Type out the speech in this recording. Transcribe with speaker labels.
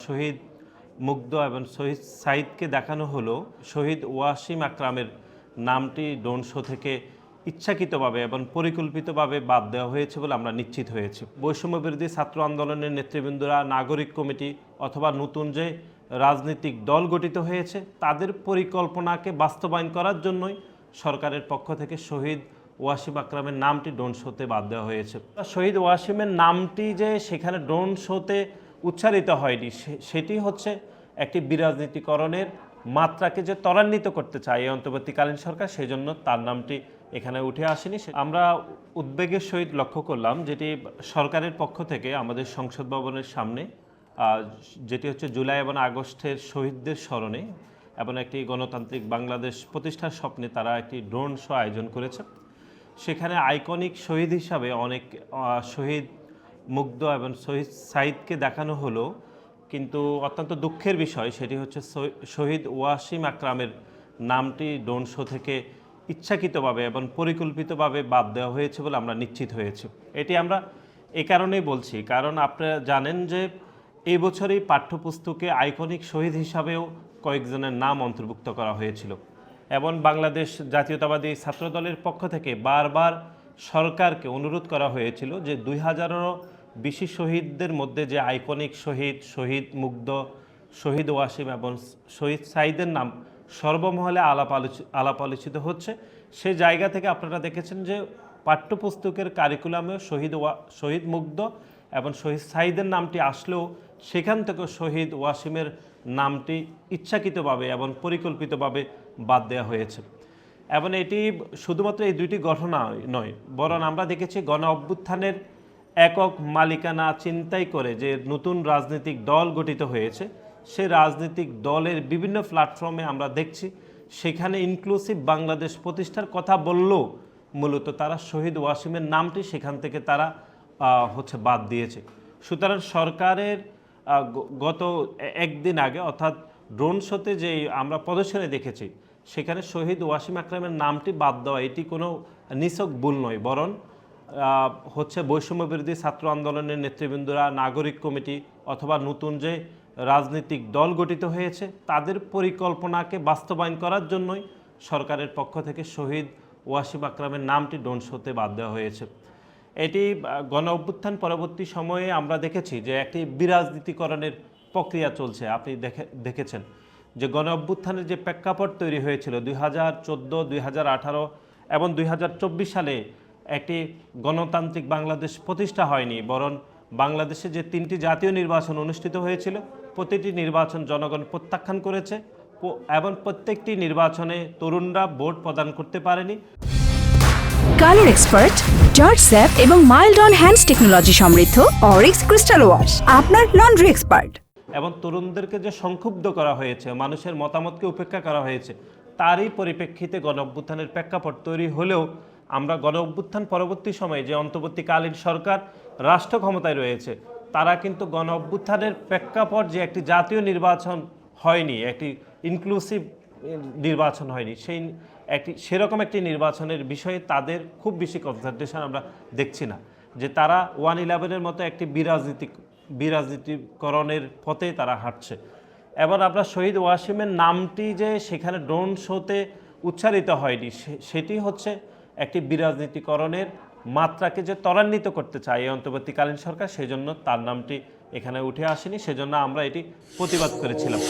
Speaker 1: শহীদ মুগ্ধ এবং শহীদ সাইদকে দেখানো হলো শহীদ ওয়াসিম আকরামের নামটি ড্রোন শো থেকে ইচ্ছাকৃতভাবে এবং পরিকল্পিতভাবে বাদ দেওয়া হয়েছে বলে আমরা নিশ্চিত হয়েছি। বৈষম্য বিরোধী ছাত্র আন্দোলনের নেতৃবৃন্দরা, নাগরিক কমিটি অথবা নতুন যে রাজনৈতিক দল গঠিত হয়েছে তাদের পরিকল্পনাকে বাস্তবায়ন করার জন্যই সরকারের পক্ষ থেকে শহীদ ওয়াসিম আকরামের নামটি ড্রোন শোতে বাদ দেওয়া হয়েছে। শহীদ ওয়াসিমের নামটি যে সেখানে ড্রোন শোতে উচ্চারিত হয়নি, সেটি হচ্ছে একটি বিরাজনীতিকরণের মাত্রাকে যে ত্বরান্বিত করতে চায় এই অন্তর্বর্তীকালীন সরকার, সেই জন্য তার নামটি এখানে উঠে আসেনি। আমরা উদ্বেগের সহিত লক্ষ্য করলাম যেটি সরকারের পক্ষ থেকে আমাদের সংসদ ভবনের সামনে, যেটি হচ্ছে জুলাই এবং আগস্টের শহীদদের স্মরণে এবং একটি গণতান্ত্রিক বাংলাদেশ প্রতিষ্ঠার স্বপ্নে তারা একটি ড্রোন শো আয়োজন করেছে। সেখানে আইকনিক শহীদ হিসাবে অনেক শহীদ মুগ্ধ এবং শহীদ সাইদকে দেখানো হলো, কিন্তু অত্যন্ত দুঃখের বিষয় সেটি হচ্ছে শহীদ ওয়াসিম আকরামের নামটি ড্রোন শো থেকে ইচ্ছাকৃতভাবে এবং পরিকল্পিতভাবে বাদ দেওয়া হয়েছে বলে আমরা নিশ্চিত হয়েছি। এটি আমরা এই কারণেই বলছি, কারণ আপনারা জানেন যে এই বছরই পাঠ্যপুস্তকে আইকনিক শহীদ হিসাবেও কয়েকজনের নাম অন্তর্ভুক্ত করা হয়েছিল এবং বাংলাদেশ জাতীয়তাবাদী ছাত্রদলের পক্ষ থেকে বারবার সরকারকে অনুরোধ করা হয়েছিল যে 2000-এরও বেশি শহীদদের মধ্যে যে আইকনিক শহীদ, শহীদ মুগ্ধ, শহীদ ওয়াসিম এবং শহীদ সাইদের নাম সর্বমহলে আলাপ আলোচিত হচ্ছে, সে জায়গা থেকে আপনারা দেখেছেন যে পাঠ্যপুস্তকের কারিকুলামেও শহীদ মুগ্ধ এবং শহীদ সাইদের নামটি আসলেও সেখান থেকে শহীদ ওয়াসিমের নামটি ইচ্ছাকৃতভাবে এবং পরিকল্পিতভাবে বাদ দেওয়া হয়েছে। এবং এটি শুধুমাত্র এই দুইটি ঘটনা নয়, বরং আমরা দেখেছি গণ অভ্যুত্থানের একক মালিকানা চিন্তাই করে যে নতুন রাজনৈতিক দল গঠিত হয়েছে, সে রাজনৈতিক দলের বিভিন্ন প্ল্যাটফর্মে আমরা দেখছি সেখানে ইনক্লুসিভ বাংলাদেশ প্রতিষ্ঠার কথা বললেও মূলত তারা শহীদ ওয়াসিমের নামটি সেখান থেকে তারা বাদ দিয়েছে। সুতরাং সরকারের গত একদিন আগে অর্থাৎ ড্রোন শোতে যে আমরা প্রদর্শনে দেখেছি সেখানে শহীদ ওয়াসিম আকরামের নামটি বাদ দেওয়া এটি কোনো নিছক ভুল নয়, বরং বৈষম্য বিরোধী ছাত্র আন্দোলনের নেতৃবৃন্দরা, নাগরিক কমিটি অথবা নতুন যে রাজনৈতিক দল গঠিত হয়েছে তাদের পরিকল্পনাকে বাস্তবায়ন করার জন্যই সরকারের পক্ষ থেকে শহীদ ওয়াসিম আকরামের নামটি ড্রোন শোতে বাদ দেওয়া হয়েছে। এটি গণ অভ্যুত্থান পরবর্তী সময়ে আমরা দেখেছি যে একটি বিরাজনীতিকরণের প্রক্রিয়া চলছে। আপনি দেখেছেন যে গণ অভ্যুত্থানের যে প্রেক্ষাপট তৈরি হয়েছিল 2014, 2018 এবং 2024 সালে একটি গণতান্ত্রিক বাংলাদেশ প্রতিষ্ঠা হয়নি, বরং বাংলাদেশে যে 3টি জাতীয় নির্বাচন অনুষ্ঠিত হয়েছিল প্রতিটি নির্বাচন জনগণ প্রত্যাখ্যান করেছে এবং প্রত্যেকটি নির্বাচনে তরুণরা ভোট প্রদান করতে পারেনি।
Speaker 2: কালার এক্সপার্ট, জর্জ স্যাপ এবং মাইল্ড অন হ্যান্ডস টেকনোলজি সমৃদ্ধ অরিক্স ক্রিস্টাল ওয়াশ আপনার লন্ড্রি এক্সপার্ট।
Speaker 1: এবং তরুণদেরকে যে সংক্ষুব্ধ করা হয়েছে, মানুষের মতামতকে উপেক্ষা করা হয়েছে, তারই পরিপ্রেক্ষিতে গণ অভ্যুত্থানের প্রেক্ষাপট তৈরি হলেও আমরা গণ অভ্যুত্থান পরবর্তী সময়ে যে অন্তর্বর্তীকালীন সরকার রাষ্ট্র ক্ষমতায় রয়েছে তারা কিন্তু গণ অভ্যুত্থানের প্রেক্ষাপট যে একটি জাতীয় নির্বাচন হয়নি, একটি ইনক্লুসিভ নির্বাচন হয়নি, সেরকম একটি নির্বাচনের বিষয়ে তাদের খুব বেশি কনসেন্ট্রেশন আমরা দেখছি না, যে তারা 111-এর মতো একটি বিরাজনীতিকরণের পথে তারা হাঁটছে। এবং আমরা শহীদ ওয়াসিমের নামটি যে সেখানে ড্রোন শোতে উচ্চারিত হয়নি, সেটি হচ্ছে একটি বিরাজনীতিকরণের মাত্রাকে যে ত্বরান্বিত করতে চায় এই অন্তর্বর্তীকালীন সরকার, সেই জন্য তার নামটি এখানে উঠে আসেনি, সেজন্য আমরা এটি প্রতিবাদ করেছিলাম।